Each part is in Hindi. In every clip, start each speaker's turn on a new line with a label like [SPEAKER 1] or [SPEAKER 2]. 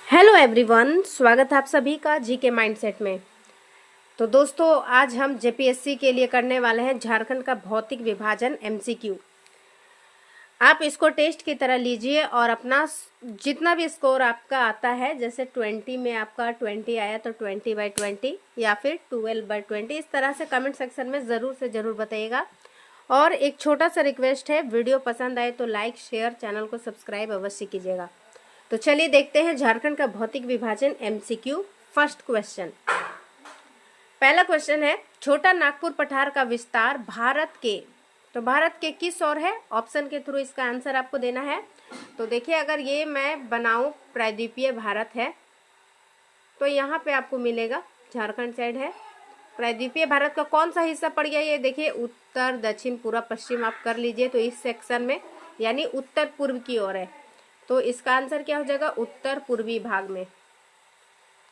[SPEAKER 1] हेलो एवरीवन, स्वागत है आप सभी का जीके माइंडसेट में। तो दोस्तों, आज हम जेपीएससी के लिए करने वाले हैं झारखंड का भौतिक विभाजन एमसीक्यू। आप इसको टेस्ट की तरह लीजिए और अपना जितना भी स्कोर आपका आता है, जैसे 20 में आपका 20 आया तो 20/20 या फिर 12/20, इस तरह से कमेंट सेक्शन में ज़रूर से ज़रूर बताइएगा। और एक छोटा सा रिक्वेस्ट है, वीडियो पसंद आए तो लाइक शेयर, चैनल को सब्सक्राइब अवश्य कीजिएगा। तो चलिए देखते हैं झारखंड का भौतिक विभाजन एमसीक्यू। फर्स्ट क्वेश्चन, पहला क्वेश्चन है, छोटा नागपुर पठार का विस्तार भारत के किस ओर है? ऑप्शन के थ्रू इसका आंसर आपको देना है। तो देखिए, अगर ये मैं बनाऊं प्रायद्वीपीय भारत है तो यहाँ पे आपको मिलेगा झारखंड साइड है। प्रायद्वीपीय भारत का कौन सा हिस्सा पड़ गया, ये देखिए उत्तर दक्षिण पूरा पश्चिम आप कर लीजिए। तो इस सेक्शन में यानी उत्तर पूर्व की ओर है, तो इसका आंसर क्या हो जाएगा? उत्तर पूर्वी भाग में।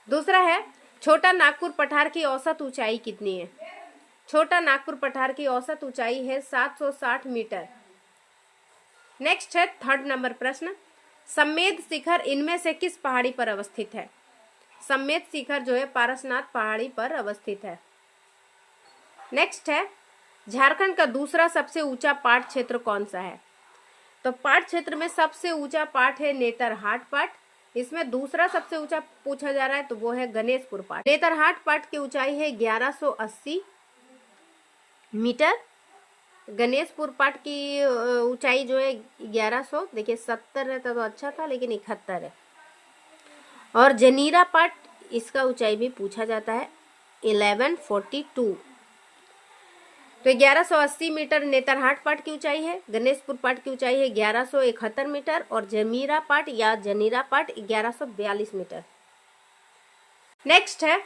[SPEAKER 1] दूसरा है, छोटा नागपुर पठार की औसत ऊंचाई कितनी है? छोटा नागपुर पठार की औसत ऊंचाई है 760 मीटर। नेक्स्ट है थर्ड नंबर प्रश्न, सम्मेद शिखर इनमें से किस पहाड़ी पर अवस्थित है? सम्मेद शिखर जो है पारसनाथ पहाड़ी पर अवस्थित है। नेक्स्ट है, झारखंड का दूसरा सबसे ऊंचा पाट क्षेत्र कौन सा है? तो पाट क्षेत्र में सबसे ऊंचा पाट है नेतरहाट पाट। इसमें दूसरा सबसे ऊंचा पूछा जा रहा है तो वो है गणेशपुर पाट। नेतरहाट पाट की ऊंचाई है 1180 मीटर। गणेशपुर पाट की ऊंचाई जो है 1100, देखिए 70 रहता तो अच्छा था लेकिन 71 है। और जनीरा पाट, इसका ऊंचाई भी पूछा जाता है 1142। तो 1180 मीटर नेतरहाट पाट की ऊंचाई है, गणेशपुर पाट की ऊंचाई है 1171 मीटर और जमीरा पाट या जनीरा पाट 1142 मीटर। नेक्स्ट है,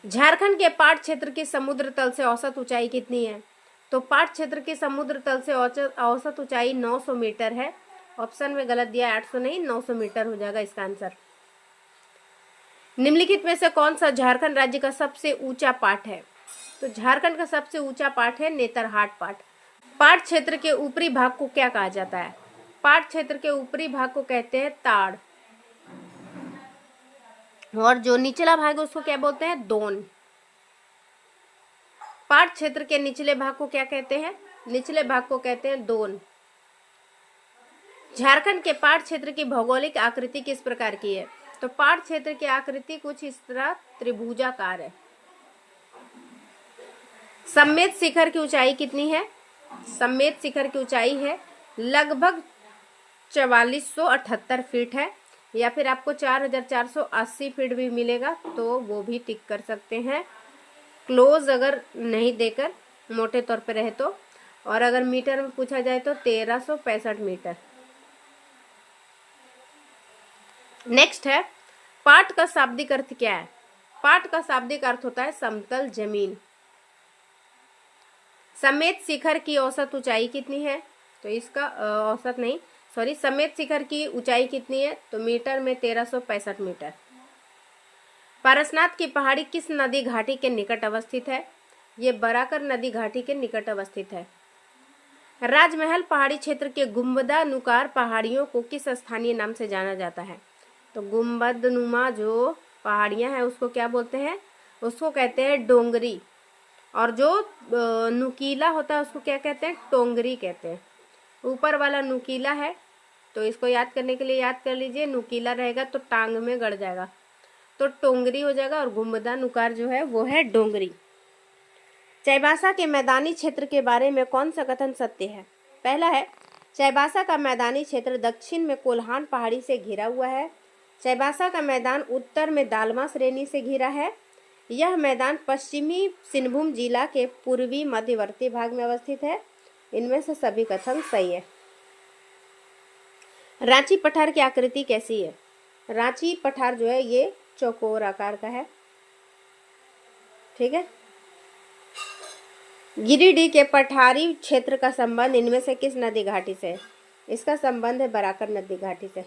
[SPEAKER 1] झारखंड के पाट क्षेत्र की समुद्र तल से औसत ऊंचाई कितनी है? तो पाट क्षेत्र की समुद्र तल से औसत ऊंचाई 900 मीटर है। ऑप्शन में गलत दिया, 800 नहीं 900 मीटर हो जाएगा इसका आंसर। निम्नलिखित में से कौन सा झारखंड राज्य का सबसे ऊंचा पाट है? तो झारखंड का सबसे ऊंचा पाट है नेतरहाट पाट। पाट क्षेत्र के ऊपरी भाग को क्या कहा जाता है? पाट क्षेत्र के ऊपरी भाग को कहते हैं ताड़, और जो निचला भाग है उसको क्या बोलते हैं? दोन। पाट क्षेत्र के निचले भाग को क्या कहते हैं? निचले भाग को कहते हैं दोन। झारखंड के पाट क्षेत्र की भौगोलिक आकृति किस प्रकार की है? तो पाट क्षेत्र की आकृति कुछ इस तरह त्रिभुजाकार है। सम्मेद शिखर की ऊंचाई कितनी है? सम्मेद शिखर की ऊंचाई है लगभग 4478 फीट है, या फिर आपको 4480 फीट भी मिलेगा तो वो भी टिक कर सकते हैं, क्लोज अगर नहीं देकर मोटे तौर पे रहे तो। और अगर मीटर में पूछा जाए तो 1365 मीटर। नेक्स्ट है, पाट का शाब्दिक अर्थ क्या है? पाट का शाब्दिक अर्थ होता है समतल जमीन। सम्मेद शिखर की औसत ऊंचाई कितनी है? तो इसका औसत नहीं, सॉरी, सम्मेद शिखर की ऊंचाई कितनी है? तो मीटर में 1365 मीटर। पारसनाथ की पहाड़ी किस नदी घाटी के निकट अवस्थित है? ये बराकर नदी घाटी के निकट अवस्थित है। राजमहल पहाड़ी क्षेत्र के गुंबदानुकार पहाड़ियों को किस स्थानीय नाम से जाना जाता है? तो गुंबदनुमा जो पहाड़ियां हैं उसको क्या बोलते हैं? उसको कहते हैं डोंगरी। और जो नुकीला होता है उसको क्या कहते हैं? टोंगरी कहते हैं। ऊपर वाला नुकीला है तो इसको याद करने के लिए याद कर लीजिए, नुकीला रहेगा तो टांग में गड़ जाएगा तो टोंगरी हो जाएगा, और गुंबदा नुकार जो है वो है डोंगरी। चाईबासा के मैदानी क्षेत्र के बारे में कौन सा कथन सत्य है? पहला है, चाईबासा का मैदानी क्षेत्र दक्षिण में कोल्हान पहाड़ी से घिरा हुआ है। चाईबासा का मैदान उत्तर में दालमा श्रेणी से घिरा है। यह मैदान पश्चिमी सिंहभूम जिला के पूर्वी मध्यवर्ती भाग में अवस्थित है। इनमें से सभी कथन सही है। रांची पठार की आकृति कैसी है? रांची पठार जो है ये चौकोर आकार का है, ठीक है। गिरिडीह के पठारी क्षेत्र का संबंध इनमें से किस नदी घाटी से? इसका संबंध है बराकर नदी घाटी से।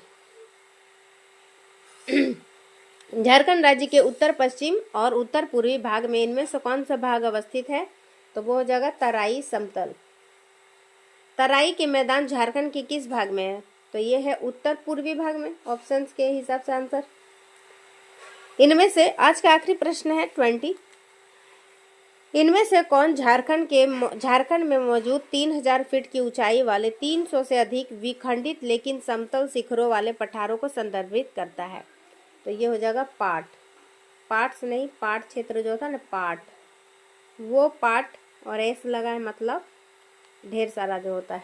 [SPEAKER 1] झारखंड राज्य के उत्तर पश्चिम और उत्तर पूर्वी भाग में इनमें से कौन सा भाग अवस्थित है? तो वो हो जाएगा तराई समतल। तराई के मैदान झारखंड के किस भाग में है? तो ये है उत्तर पूर्वी भाग में, ऑप्शंस के हिसाब से आंसर। इनमें से आज का आखिरी प्रश्न है 20। इनमें से कौन झारखंड में मौजूद 3000 फीट की ऊंचाई वाले 300 से अधिक विखंडित लेकिन समतल शिखरों वाले पठारों को संदर्भित करता है? तो ये हो जाएगा पाट्स नहीं, पाट क्षेत्र जो होता है ना, पाट, वो पाट और एस लगा है मतलब ढेर सारा जो होता है,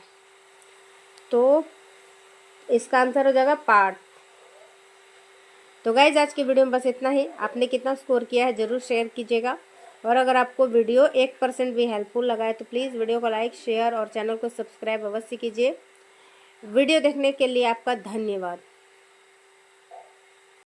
[SPEAKER 1] तो इसका आंसर हो जाएगा पाट। तो गाइज आज की वीडियो में बस इतना ही। आपने कितना स्कोर किया है ज़रूर शेयर कीजिएगा, और अगर आपको वीडियो 1% भी हेल्पफुल लगा है तो प्लीज़ वीडियो को लाइक, शेयर और चैनल को सब्सक्राइब अवश्य कीजिए। वीडियो देखने के लिए आपका धन्यवाद।